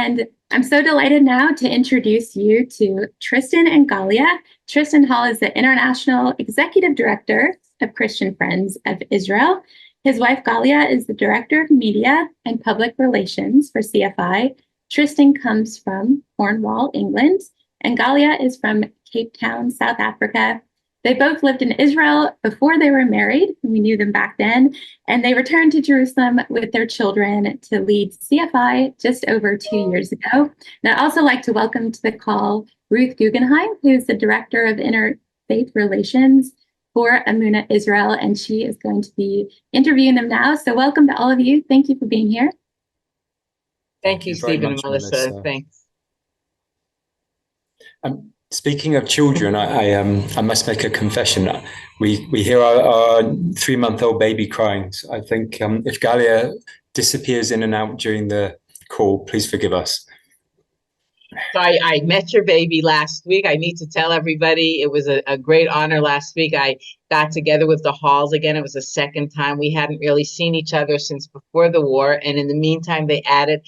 And I'm so delighted now to introduce you to Tristan and Galia. Tristan Hall is the International Executive Director of Christian Friends of Israel. His wife, Galya, is the Director of Media and Public Relations for CFI. Tristan comes from Cornwall, England, and Galya is from Cape Town, South Africa. They both lived in Israel before they were married. We knew them back then, and they returned to Jerusalem with their children to lead CFI just over 2 years ago. And I'd also like to welcome to the call Ruth Guggenheim, who's the Director of Interfaith Relations for Emunah Israel, and she is going to be interviewing them now. So welcome to all of you. Thank you for being here. Thank you, Stephen and Melissa. Thanks. Speaking of children, I must make a confession. We hear our 3-month-old baby crying. So I think if Galia disappears in and out during the call, please forgive us. So I met your baby last week. I need to tell everybody it was a great honor last week. I got together with the Halls again. It was the second time. We hadn't really seen each other since before the war. And in the meantime, they added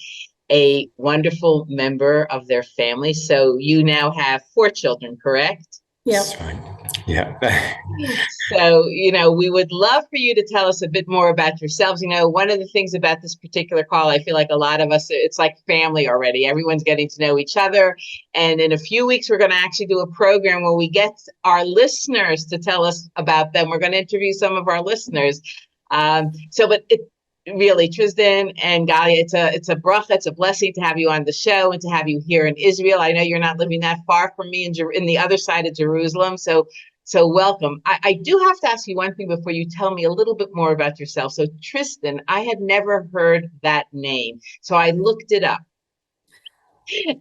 a wonderful member of their family. So you now have 4 children, correct? Yeah. That's right. Yeah. So, we would love for you to tell us a bit more about yourselves. One of the things about this particular call, I feel like a lot of us, it's like family already. Everyone's getting to know each other. And in a few weeks, we're going to actually do a program where we get our listeners to tell us about them. We're going to interview some of our listeners. Really, Tristan and Galia, it's a bracha, it's a blessing to have you on the show and to have you here in Israel. I know you're not living that far from me in the other side of Jerusalem, so welcome. I do have to ask you one thing before you tell me a little bit more about yourself. So Tristan, I had never heard that name, so I looked it up.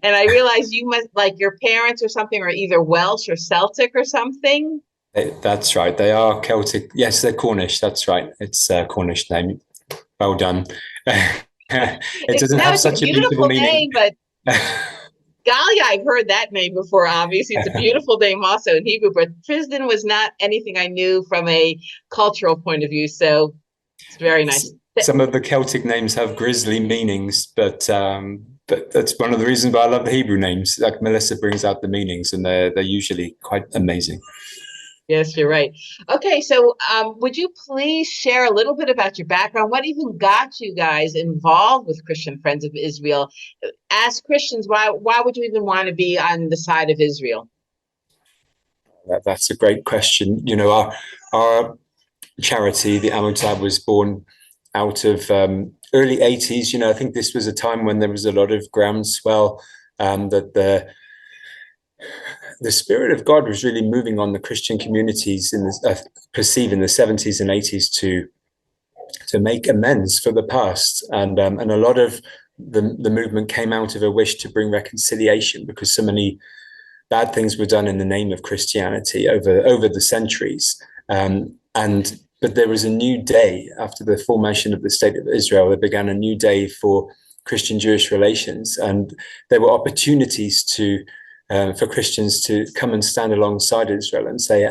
And I realized you must, like your parents or something, are either Welsh or Celtic or something. That's right. They are Celtic. Yes, they're Cornish. That's right. It's a Cornish name. Well done. It doesn't have such a beautiful name, but Galia, I've heard that name before. Obviously, it's a beautiful name also in Hebrew, but Tristan was not anything I knew from a cultural point of view. So it's very nice. Some of the Celtic names have grisly meanings, but that's one of the reasons why I love the Hebrew names. Like Melissa brings out the meanings, and they're usually quite amazing. Yes, you're right. Okay, so would you please share a little bit about your background? What even got you guys involved with Christian Friends of Israel? As Christians, why would you even want to be on the side of Israel? That's a great question. Our charity, the Amutah, was born out of early 80s. I think this was a time when there was a lot of groundswell that the Spirit of God was really moving on the Christian communities perceived in the 70s and 80s to make amends for the past. And a lot of the movement came out of a wish to bring reconciliation, because so many bad things were done in the name of Christianity over the centuries. But there was a new day after the formation of the State of Israel. There began a new day for Christian-Jewish relations, and there were opportunities for Christians to come and stand alongside Israel and say,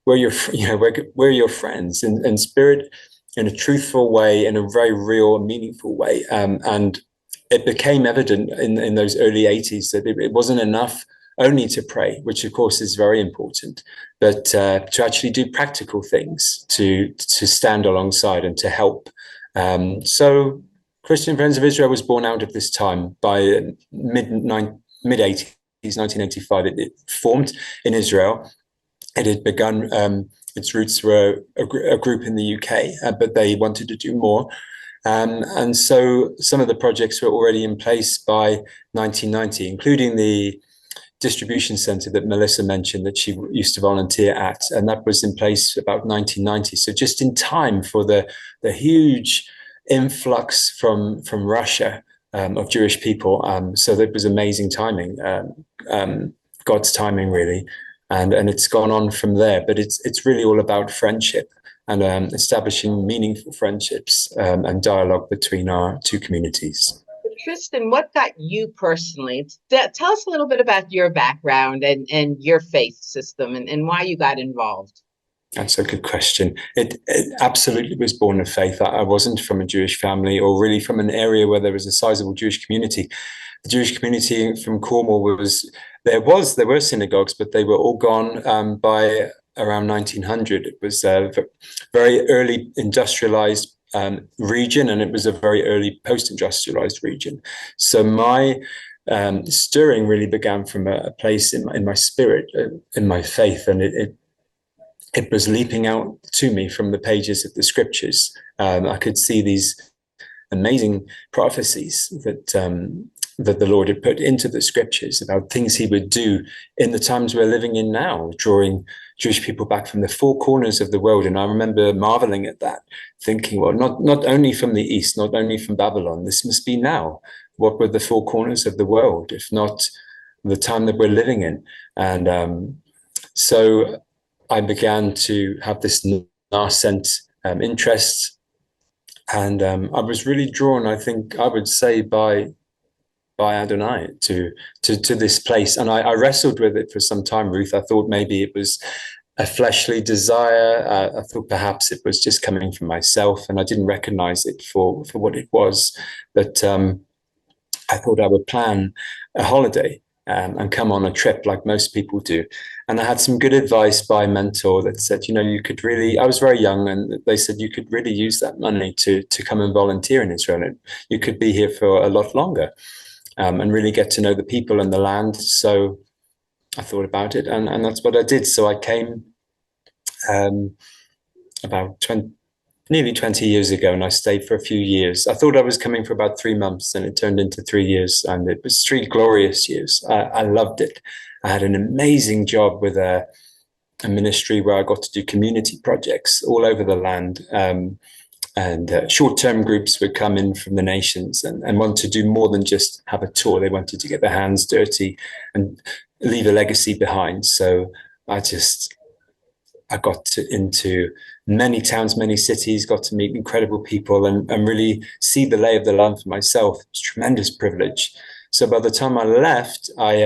we're your friends in spirit, in a truthful way, in a very real, meaningful way. And it became evident in those early 80s that it wasn't enough only to pray, which of course is very important, but to actually do practical things, to stand alongside and to help. So Christian Friends of Israel was born out of this time. By mid-80s. 1985, it formed in Israel. It had begun, its roots were a group in the UK, but they wanted to do more. And so some of the projects were already in place by 1990, including the distribution center that Melissa mentioned that she used to volunteer at. And that was in place about 1990. So just in time for the huge influx from Russia of Jewish people. So that was amazing timing, God's timing, really. And it's gone on from there. But it's really all about friendship and establishing meaningful friendships and dialogue between our two communities. Tristan, what got you personally? Tell us a little bit about your background and your faith system and why you got involved. That's a good question. It absolutely was born of faith. I wasn't from a Jewish family, or really from an area where there was a sizable Jewish community. The Jewish community from Cornwall there were synagogues, but they were all gone by around 1900. It was a very early industrialized region, and it was a very early post-industrialized region. So my stirring really began from a place in my spirit, in my faith, and it was leaping out to me from the pages of the scriptures. I could see these amazing prophecies that the Lord had put into the scriptures about things he would do in the times we're living in now, drawing Jewish people back from the four corners of the world. And I remember marveling at that, thinking, well, not only from the East, not only from Babylon, this must be now. What were the four corners of the world, if not the time that we're living in? And so I began to have this nascent interest, and I was really drawn, I think I would say, by Adonai to this place. And I wrestled with it for some time, Ruth. I thought maybe it was a fleshly desire. I thought perhaps it was just coming from myself, and I didn't recognize it for what it was. But I thought I would plan a holiday and come on a trip like most people do. And I had some good advice by a mentor that said, you could really, I was very young, and they said you could really use that money to come and volunteer in Israel. And you could be here for a lot longer and really get to know the people and the land. So I thought about it, and that's what I did. So I came about nearly 20 years ago, and I stayed for a few years. I thought I was coming for about 3 months, and it turned into 3 years, and it was 3 glorious years. I loved it. I had an amazing job with a ministry where I got to do community projects all over the land. And short-term groups would come in from the nations and want to do more than just have a tour. They wanted to get their hands dirty and leave a legacy behind. So I got into many towns, many cities, got to meet incredible people and really see the lay of the land for myself. It's a tremendous privilege. So by the time I left, I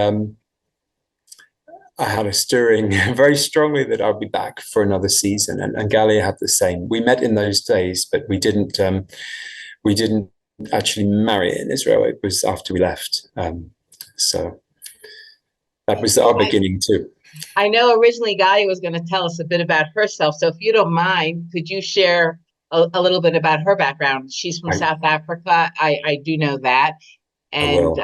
had a stirring very strongly that I'll be back for another season, and Galia had the same. We met in those days, but we didn't actually marry in Israel. It was after we left. So that was our beginning too. I know originally Galia was going to tell us a bit about herself. So if you don't mind, could you share a little bit about her background? She's from South Africa. I do know that. And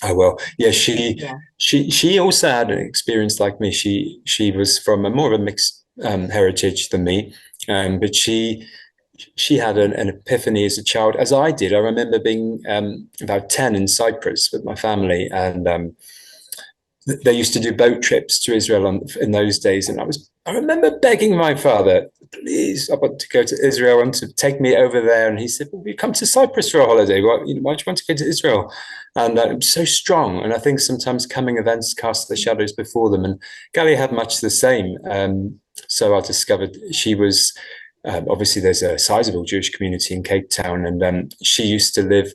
I will. Yeah, she also had an experience like me. She was from more of a mixed heritage than me, but she had an epiphany as a child, as I did. I remember being about 10 in Cyprus with my family, and they used to do boat trips to Israel in those days, and I remember begging my father, please, I want to go to Israel, and to take me over there. And he said, well, we come to Cyprus for a holiday. Why do you want to go to Israel? And it was so strong. And I think sometimes coming events cast their shadows before them. And Galia had much the same. So I discovered she was, obviously there's a sizable Jewish community in Cape Town. And she used to live,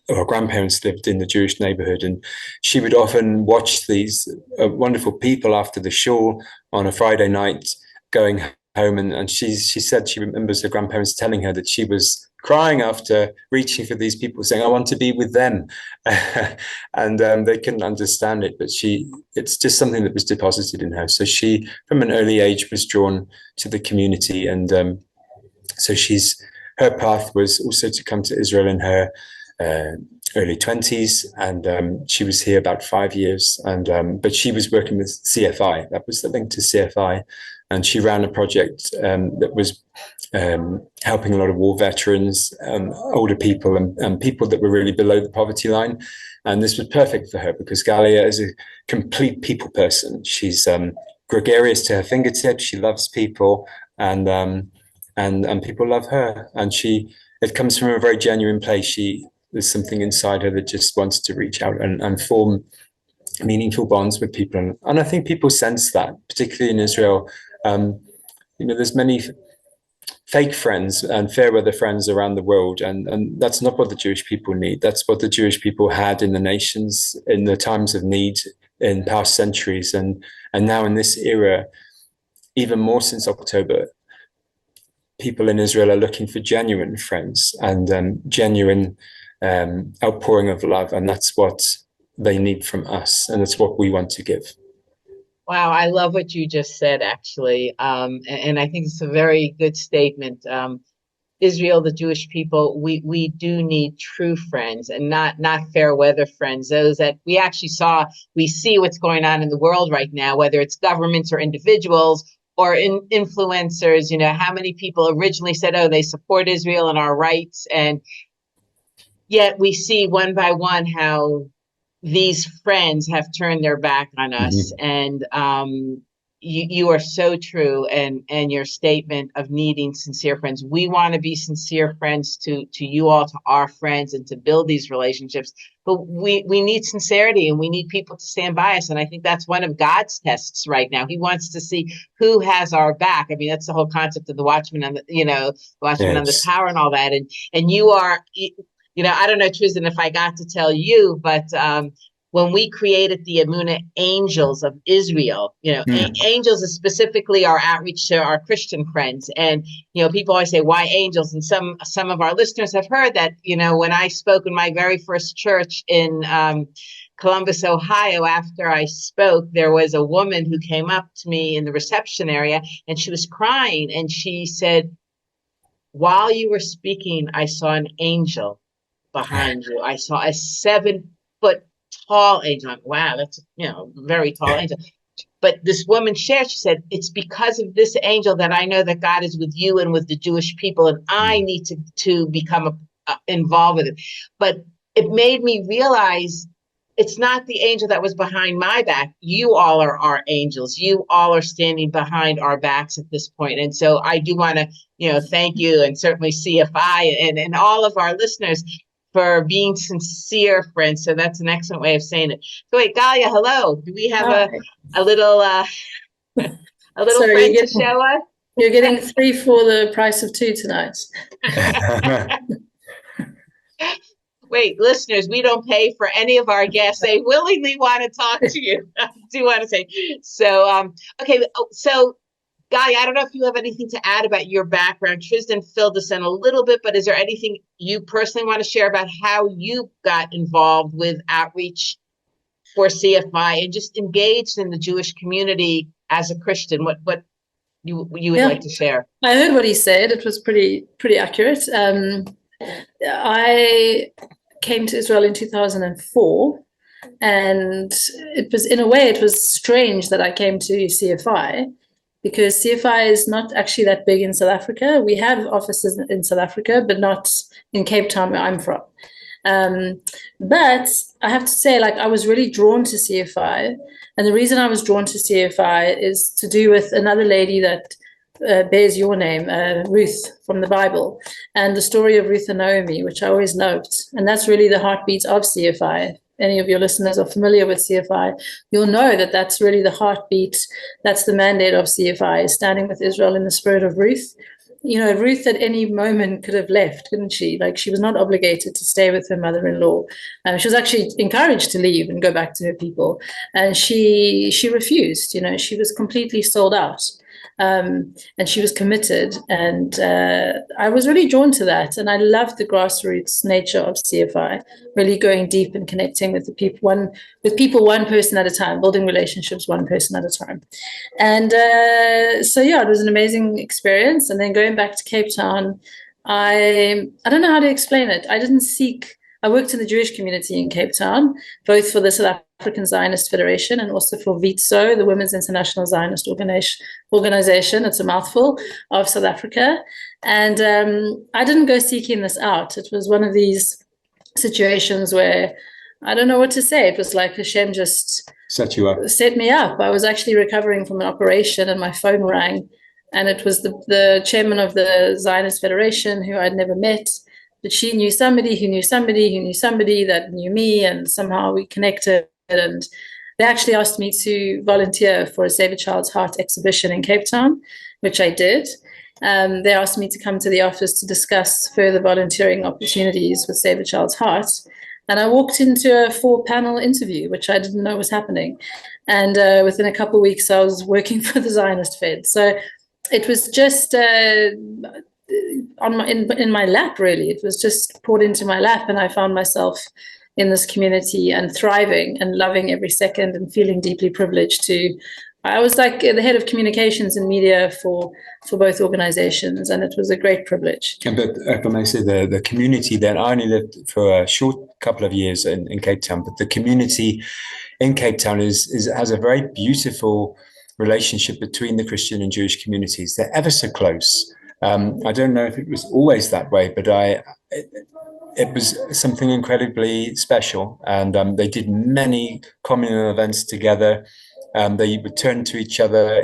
her grandparents lived in the Jewish neighborhood, and she would often watch these wonderful people after the shul on a Friday night going home. And she said she remembers her grandparents telling her that she was crying after reaching for these people, saying, I want to be with them. And they couldn't understand it, but it's just something that was deposited in her. So she, from an early age, was drawn to the community. And so her path was also to come to Israel in her early 20s, and she was here about 5 years, but she was working with CFI. That was the link to CFI, and she ran a project that was helping a lot of war veterans, older people, and people that were really below the poverty line. And this was perfect for her because Galia is a complete people person. She's gregarious to her fingertips. She loves people, and people love her. And it comes from a very genuine place. There's something inside her that just wants to reach out and form meaningful bonds with people. And I think people sense that, particularly in Israel. There's many fake friends and fair weather friends around the world. And that's not what the Jewish people need. That's what the Jewish people had in the nations in the times of need in past centuries. And now in this era, even more since October, people in Israel are looking for genuine friends and genuine outpouring of love. And that's what they need from us. And that's what we want to give. Wow, I love what you just said, actually. And I think it's a very good statement. Israel, the Jewish people, we do need true friends and not fair weather friends. Those that we see what's going on in the world right now, whether it's governments or individuals or influencers. You know, how many people originally said, oh, they support Israel and our rights, and yet we see one by one how these friends have turned their back on us. And you are so true, and your statement of needing sincere friends. We want to be sincere friends to you all, to our friends, and to build these relationships. But we need sincerity, and we need people to stand by us. And I think that's one of God's tests right now. He wants to see who has our back. I mean, that's the whole concept of the watchman on the tower and all that. And you are, I don't know, Tristan, if I got to tell you, but when we created the Emunah Angels of Israel, angels is specifically our outreach to our Christian friends. And, people always say, why angels? And some of our listeners have heard that, when I spoke in my very first church in Columbus, Ohio, after I spoke, there was a woman who came up to me in the reception area, and she was crying. And she said, while you were speaking, I saw an angel behind you. I saw a 7-foot tall angel. Wow, that's very tall angel. But this woman shared, she said, it's because of this angel that I know that God is with you and with the Jewish people, and I need to become involved with it. But it made me realize it's not the angel that was behind my back. You all are our angels. You all are standing behind our backs at this point. And so I do want to, thank you, and certainly CFI and all of our listeners for being sincere friends. So that's an excellent way of saying it. So wait, Galia, hello. Do we have a little friend to show us? You're getting 3 for the price of 2 tonight. Wait, listeners, we don't pay for any of our guests. They willingly want to talk to you. I do want to say. So, okay. So, Galia, I don't know if you have anything to add about your background. Tristan filled us in a little bit, but is there anything you personally want to share about how you got involved with outreach for CFI and just engaged in the Jewish community as a Christian? What you would like to share? I heard what he said. It was pretty accurate. I came to Israel in 2004, and it was strange that I came to CFI, because CFI is not actually that big in South Africa. We have offices in South Africa, but not in Cape Town, where I'm from. But I have to say, I was really drawn to CFI. And the reason I was drawn to CFI is to do with another lady that bears your name, Ruth, from the Bible, and the story of Ruth and Naomi, which I always loved. And that's really the heartbeat of CFI. Any of your listeners are familiar with CFI, you'll know that that's really the heartbeat. That's the mandate of CFI, standing with Israel in the spirit of Ruth. Ruth at any moment could have left, couldn't she? She was not obligated to stay with her mother-in-law. She was actually encouraged to leave and go back to her people. And she refused. She was completely sold out. And she was committed, and I was really drawn to that. And I loved the grassroots nature of CFI, really going deep and connecting with people one person at a time, building relationships one person at a time. And it was an amazing experience. And then going back to Cape Town, I don't know how to explain it. I worked in the Jewish community in Cape Town, both for the South African Zionist Federation and also for WITZO, the Women's International Zionist Organization. It's a mouthful, of South Africa. And I didn't go seeking this out. It was one of these situations where I don't know what to say. It was like Hashem just set me up. I was actually recovering from an operation, and my phone rang, and it was the chairman of the Zionist Federation, who I'd never met. But she knew somebody who knew somebody who knew somebody that knew me, and somehow we connected. And they actually asked me to volunteer for a Save a Child's Heart exhibition in Cape Town, which I did. They asked me to come to the office to discuss further volunteering opportunities with Save a Child's Heart. And I walked into a 4-panel interview, which I didn't know was happening. And within a couple of weeks, I was working for the Zionist Fed. So it was just in my lap, really. It was just poured into my lap, and I found myself in this community and thriving and loving every second and feeling deeply privileged to. I was like the head of communications and media for both organizations, and it was a great privilege. But if I may say, the community there, I only lived for a short couple of years in Cape Town, but the community in Cape Town has a very beautiful relationship between the Christian and Jewish communities. They're ever so close. I don't know if it was always that way, but it was something incredibly special. And they did many communal events together. They would turn to each other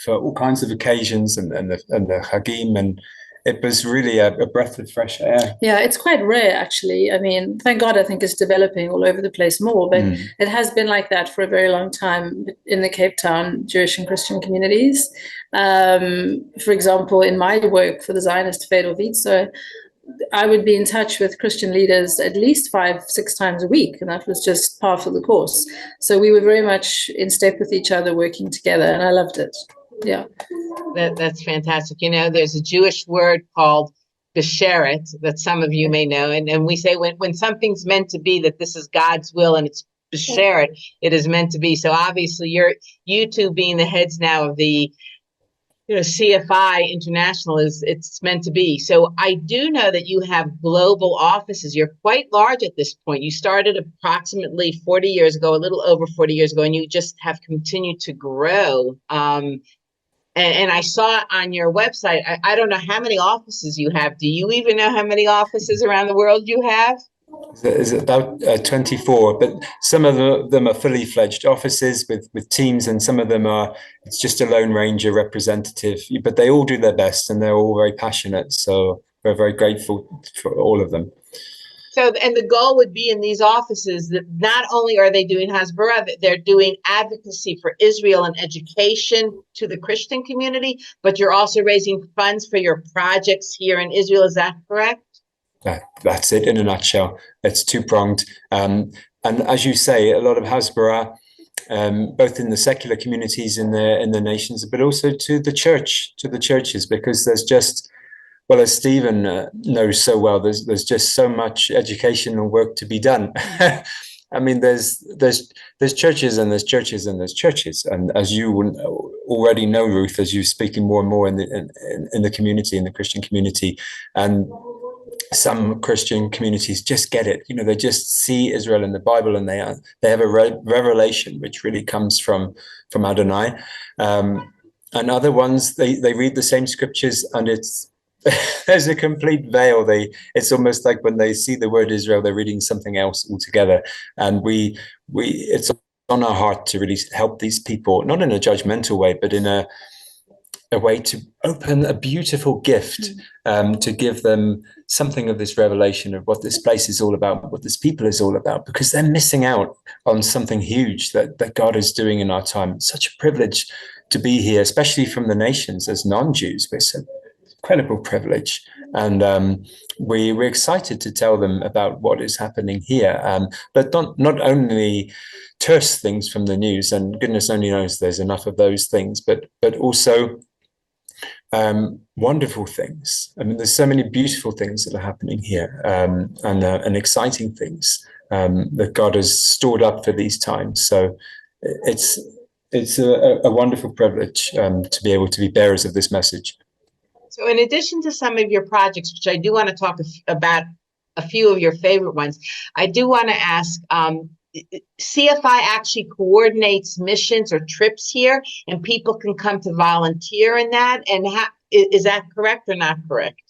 for all kinds of occasions and the Hagim, and it was really a breath of fresh air. Yeah, it's quite rare, actually. I mean, thank God, I think it's developing all over the place more, but it has been like that for a very long time in the Cape Town Jewish and Christian communities. For example, in my work for the Zionist Fed or Vitzo, I would be in touch with Christian leaders at least 5-6 times a week, and that was just part of the course. So we were very much in step with each other, working together, and I loved it. Yeah. That's fantastic. You know, there's a Jewish word called besheret that some of you may know. And we say when something's meant to be, that this is God's will and it's besheret, it is meant to be. So obviously you two being the heads now of the CFI International it's meant to be. So I do know that you have global offices. You're quite large at this point. You started approximately 40 years ago, a little over 40 years ago, and you just have continued to grow. And I saw on your website, I don't know how many offices you have. Do you even know how many offices around the world you have? Is about 24, but some of them are fully fledged offices with teams, and some of them it's just a Lone Ranger representative, but they all do their best and they're all very passionate. So we're very grateful for all of them. So, and the goal would be in these offices that not only are they doing Hasbara, they're doing advocacy for Israel and education to the Christian community, but you're also raising funds for your projects here in Israel. Is that correct? That's it in a nutshell. It's two-pronged. And as you say, a lot of Hasbara, both in the secular communities in the nations, but also to the churches, because there's just, well, as Stephen knows so well, there's just so much educational work to be done. I mean, there's churches and there's churches and there's churches, and as you already know, Ruth, as you're speaking more and more in the community, in the Christian community, and some Christian communities just get it. They just see Israel in the Bible, and they have a revelation which really comes from Adonai. And other ones, they read the same scriptures, and there's a complete veil. It's almost like when they see the word Israel, they're reading something else altogether. And it's on our heart to really help these people, not in a judgmental way, but in a way to open a beautiful gift, to give them something of this revelation of what this place is all about, what this people is all about, because they're missing out on something huge that God is doing in our time. It's such a privilege to be here, especially from the nations as non-Jews. We're so incredible privilege, and we're excited to tell them about what is happening here, but not only terse things from the news, and goodness only knows there's enough of those things, but also wonderful things. I mean, there's so many beautiful things that are happening here, and exciting things that God has stored up for these times. So it's a wonderful privilege to be able to be bearers of this message. So in addition to some of your projects, which I do want to talk about a few of your favorite ones, I do want to ask, CFI actually coordinates missions or trips here, and people can come to volunteer in that. And is that correct or not correct?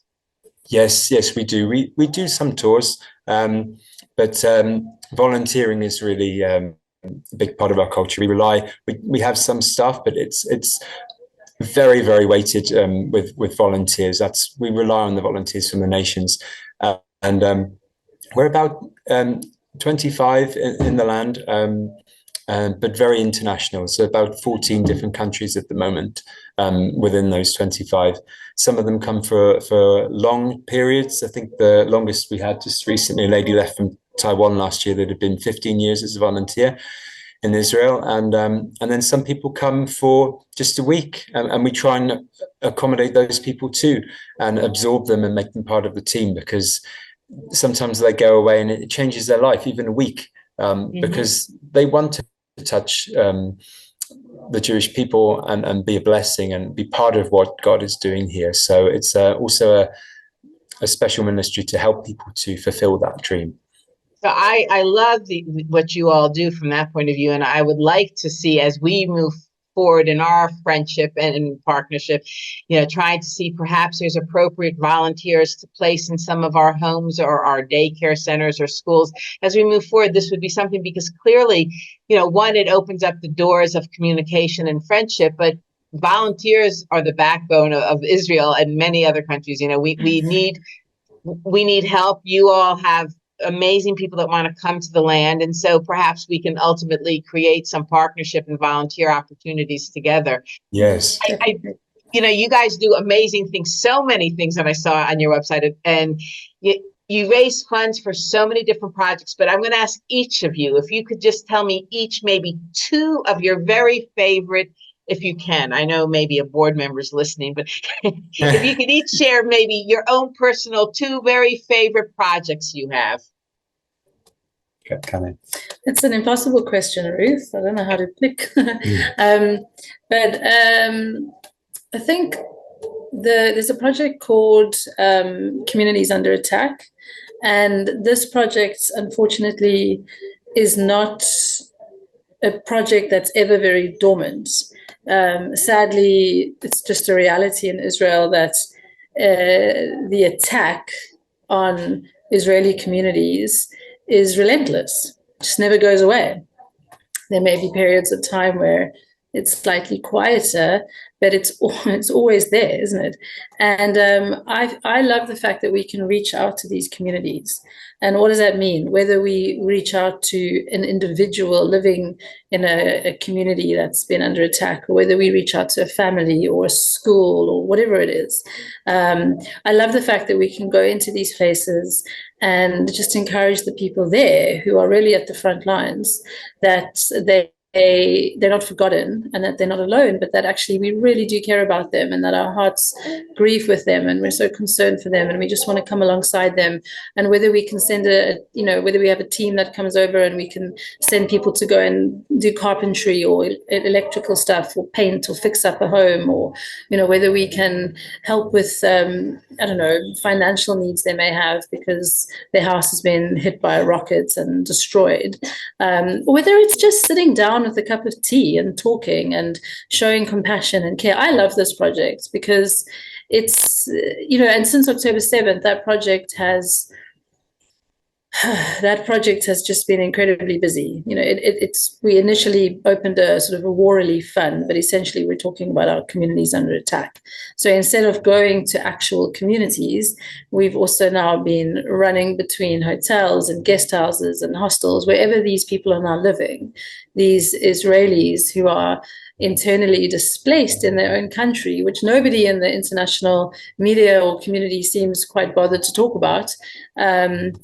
Yes, we do. We do some tours, but volunteering is really a big part of our culture. We have some staff, but it's very, very weighted with volunteers. We rely on the volunteers from the nations, and we're about 25 in the land, but very international. So about 14 different countries at the moment within those 25. Some of them come for long periods. I think the longest we had just recently, a lady left from Taiwan last year that had been 15 years as a volunteer in Israel, and then some people come for just a week, and we try and accommodate those people too, and absorb them and make them part of the team, because sometimes they go away and it changes their life, even a week, because they want to touch the Jewish people and be a blessing and be part of what God is doing here. So it's also a special ministry to help people to fulfill that dream. So I love what you all do from that point of view, and I would like to see, as we move forward in our friendship and in partnership, trying to see perhaps there's appropriate volunteers to place in some of our homes or our daycare centers or schools. As we move forward, this would be something, because clearly, one, it opens up the doors of communication and friendship, but volunteers are the backbone of Israel and many other countries. We need help. You all have amazing people that want to come to the land, and so perhaps we can ultimately create some partnership and volunteer opportunities together. Yes, you guys do amazing things, so many things that I saw on your website, and you raise funds for so many different projects. But I'm going to ask each of you if you could just tell me each maybe two of your very favorite, if you can. I know maybe a board member's listening, but if you could each share maybe your own personal two very favorite projects you have. It's an impossible question, Ruth. I don't know how to pick. But I think there's a project called Communities Under Attack. And this project, unfortunately, is not a project that's ever very dormant. Sadly, it's just a reality in Israel that the attack on Israeli communities is relentless. It just never goes away. There may be periods of time where it's slightly quieter, but it's always there, isn't it? And I love the fact that we can reach out to these communities. And what does that mean? Whether we reach out to an individual living in a community that's been under attack, or whether we reach out to a family or a school or whatever it is. I love the fact that we can go into these places and just encourage the people there who are really at the front lines, that they're not forgotten and that they're not alone, but that actually we really do care about them, and that our hearts grieve with them, and we're so concerned for them, and we just want to come alongside them. And whether we can send whether we have a team that comes over and we can send people to go and do carpentry or electrical stuff or paint or fix up a home, or whether we can help with financial needs they may have because their house has been hit by a rocket and destroyed, or whether it's just sitting down with a cup of tea and talking and showing compassion and care. I love this project because it's, and since October 7th, that project has just been incredibly busy. We initially opened a sort of a war relief fund, but essentially we're talking about our communities under attack. So instead of going to actual communities, we've also now been running between hotels and guest houses and hostels, wherever these people are now living, these Israelis who are internally displaced in their own country, which nobody in the international media or community seems quite bothered to talk about, and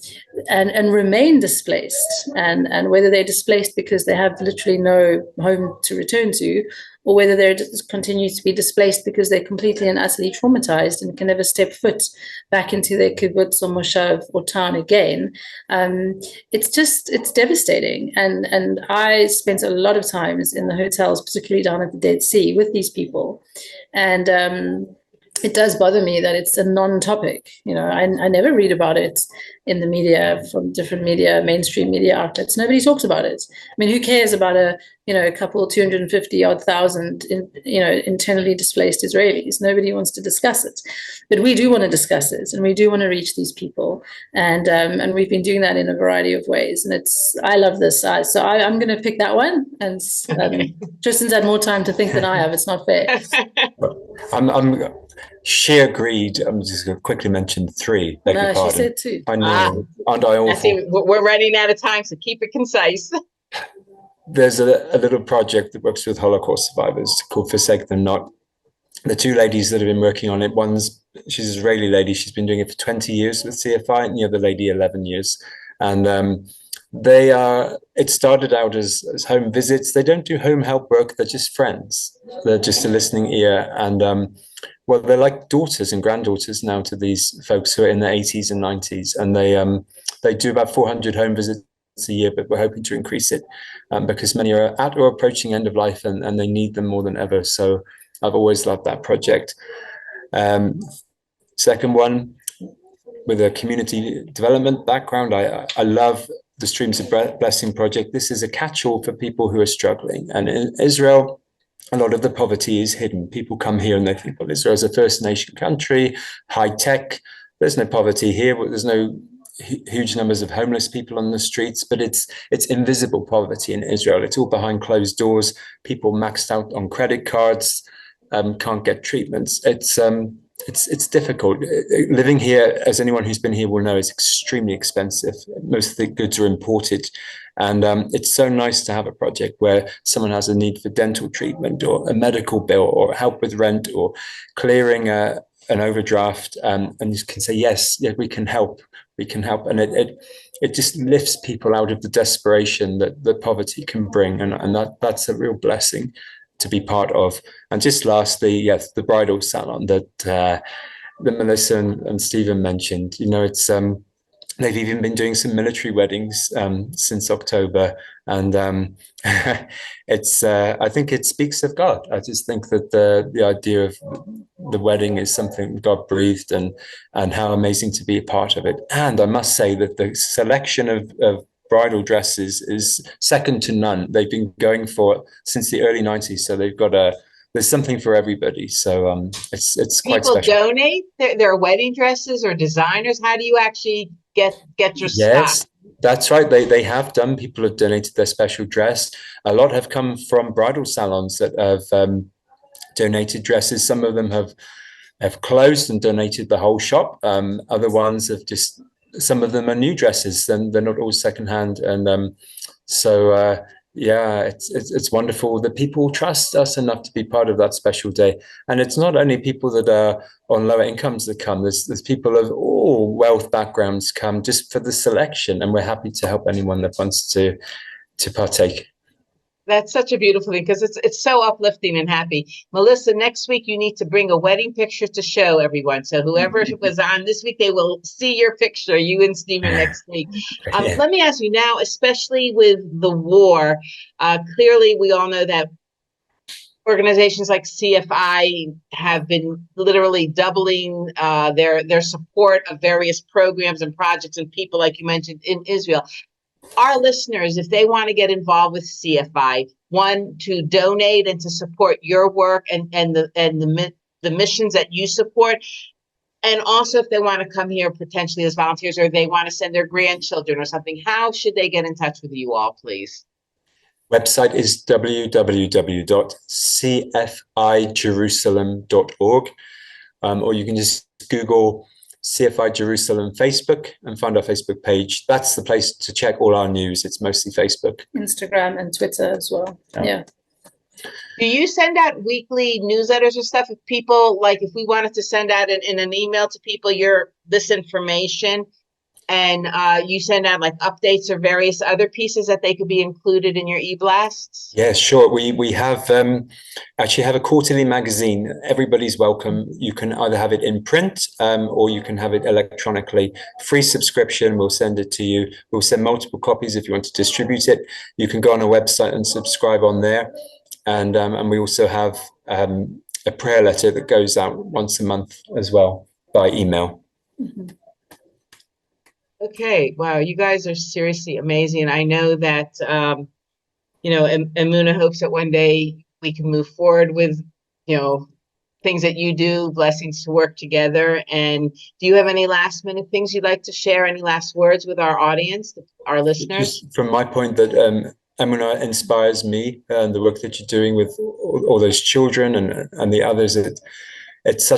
remain displaced, and whether they're displaced because they have literally no home to return to, or whether they're continue to be displaced because they're completely and utterly traumatized and can never step foot back into their kibbutz or moshav or town again. It's devastating. And I spent a lot of times in the hotels, particularly down at the Dead Sea, with these people. And it does bother me that it's a non-topic. I never read about it in the media, from different media, mainstream media outlets. Nobody talks about it. I mean, who cares about a couple 250 odd thousand internally displaced Israelis? Nobody wants to discuss it, but we do want to discuss it, and we do want to reach these people, and we've been doing that in a variety of ways. And I love this. So I'm going to pick that one. And Tristan's had more time to think than I have. It's not fair. I'm sheer greed. I'm just going to quickly mention three. No, she said two. I know. Aren't I awful? I see we're running out of time, so keep it concise. there's a little project that works with Holocaust survivors called Forsake Them Not. The two ladies that have been working on it, she's an Israeli lady, she's been doing it for 20 years with CFI, and the other lady 11 years. And it started out as home visits. They don't do home help work, they're just friends. They're just a listening ear. And well, they're like daughters and granddaughters now to these folks who are in their 80s and 90s. And they do about 400 home visits a year, but we're hoping to increase it because many are at or approaching end of life, and they need them more than ever. So I've always loved that project. Second one, with a community development background, I love the Streams of Blessing project. This is a catch-all for people who are struggling. And in Israel, a lot of the poverty is hidden. People come here and they think, well, Israel is a First Nation country, high tech. There's no poverty here. There's no huge numbers of homeless people on the streets, but it's invisible poverty in Israel. It's all behind closed doors. People maxed out on credit cards, can't get treatments. It's difficult. Living here, as anyone who's been here will know, is extremely expensive. Most of the goods are imported. And it's so nice to have a project where someone has a need for dental treatment or a medical bill or help with rent or clearing an overdraft, and you can say, yes, we can help. We can help. And it just lifts people out of the desperation that the poverty can bring. And that's a real blessing to be part of. And just lastly, yes, the bridal salon that Melissa and Stephen mentioned, it's they've even been doing some military weddings since October, and it's I think it speaks of God. I just think that the idea of the wedding is something God breathed, and how amazing to be a part of it. And I must say that the selection of bridal dresses is second to none. They've been going for since the early 90s, so they've got there's something for everybody. So it's quite people special. Donate their wedding dresses or designers. How do you actually get your Yes, stock? that's right. They have done. People have donated their special dress. A lot have come from bridal salons that have donated dresses. Some of them have closed and donated the whole shop. Other ones have just. Some of them are new dresses, and they're not all secondhand. And yeah, it's wonderful that people trust us enough to be part of that special day. And it's not only people that are on lower incomes that come. There's people of all wealth backgrounds come just for the selection, and we're happy to help anyone that wants to partake. That's such a beautiful thing because it's so uplifting and happy. Melissa, next week you need to bring a wedding picture to show everyone. So whoever was on this week, they will see your picture, you and Stephen, next week. Yeah. Let me ask you now, especially with the war, clearly we all know that organizations like CFI have been literally doubling their support of various programs and projects and people, like you mentioned, in Israel. Our listeners, if they want to get involved with CFI, one, to donate and to support your work and the missions that you support, and also if they want to come here potentially as volunteers, or they want to send their grandchildren or something, how should they get in touch with you all, please? Website is www.cfijerusalem.org, or you can just Google CFI Jerusalem Facebook and find our Facebook page. That's the place to check all our news. It's mostly Facebook, Instagram, and Twitter as well. Yeah. Do you send out weekly newsletters or stuff? If people, like, if we wanted to send out in an email to people this information, and you send out like updates or various other pieces that they could be included in your e-blasts? Yeah, sure. We have actually have a quarterly magazine. Everybody's welcome. You can either have it in print or you can have it electronically. Free subscription. We'll send it to you. We'll send multiple copies if you want to distribute it. You can go on our website and subscribe on there. And we also have a prayer letter that goes out once a month as well by email. Mm-hmm. Okay, wow, you guys are seriously amazing. And I know that, Emunah hopes that one day we can move forward with, things that you do, blessings to work together. And do you have any last minute things you'd like to share? Any last words with our audience, our listeners? Just from my point that Emunah inspires me, and the work that you're doing with all those children and the others. It's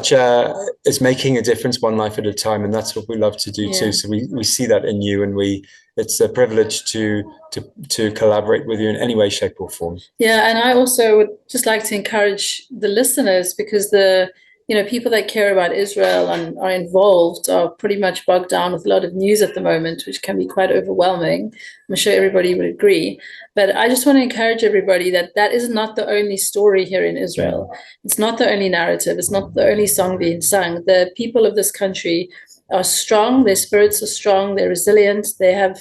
making a difference one life at a time, and that's what we love to do too. So we see that in you, and it's a privilege to collaborate with you in any way, shape, or form. Yeah, and I also would just like to encourage the listeners, because the people that care about Israel and are involved are pretty much bogged down with a lot of news at the moment, which can be quite overwhelming. I'm sure everybody would agree. But I just want to encourage everybody that that is not the only story here in Israel. It's not the only narrative. It's not the only song being sung. The people of this country are strong. Their spirits are strong. They're resilient. They're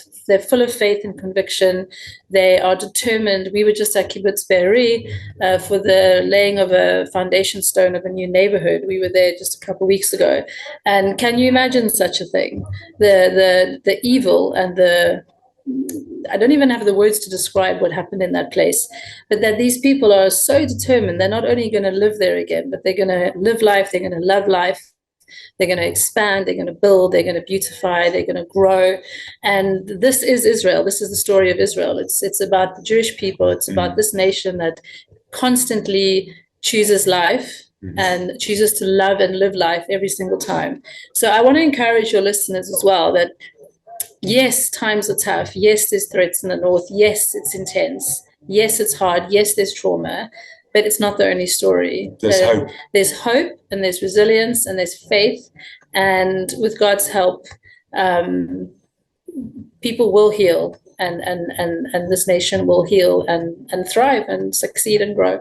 full of faith and conviction. They are determined. We were just at Kibbutz Be'eri for the laying of a foundation stone of a new neighborhood. We were there just a couple of weeks ago, and can you imagine such a thing? The evil and I don't even have the words to describe what happened in that place, but that these people are so determined. They're not only going to live there again, but they're going to live life. They're going to love life. They're going to expand, they're going to build, they're going to beautify, they're going to grow. And this is Israel. This is the story of Israel. It's about the Jewish people. It's about this nation that constantly chooses life and chooses to love and live life every single time. So I want to encourage your listeners as well that, yes, times are tough. Yes, there's threats in the north. Yes, it's intense. Yes, it's hard. Yes, there's trauma. But it's not the only story. There's hope. There's hope, and there's resilience, and there's faith. And with God's help, people will heal, and this nation will heal and thrive and succeed and grow.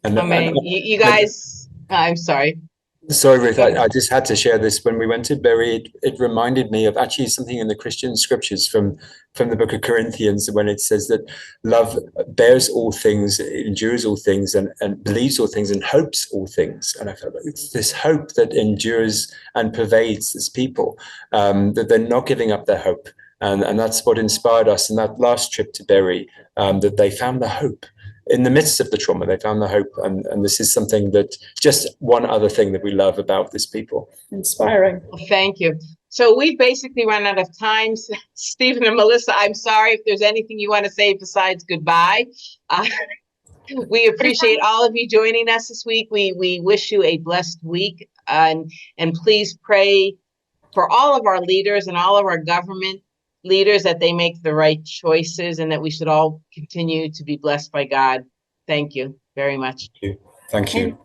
Amen. You guys, I'm sorry. Sorry, Ruth, I just had to share this. When we went to Be'eri, it reminded me of actually something in the Christian scriptures from the book of Corinthians, when it says that love bears all things, endures all things, and believes all things, and hopes all things. And I felt like it's this hope that endures and pervades this people, that they're not giving up their hope. And that's what inspired us in that last trip to Be'eri, that they found the hope. In the midst of the trauma, they found the hope. And this is something that, just one other thing that we love about this people. Inspiring. Well, thank you. So we've basically run out of time. Stephen and Melissa, I'm sorry if there's anything you want to say besides goodbye. We appreciate all of you joining us this week. We wish you a blessed week. And please pray for all of our leaders and all of our government leaders, that they make the right choices, and that we should all continue to be blessed by God. Thank you very much. Thank you.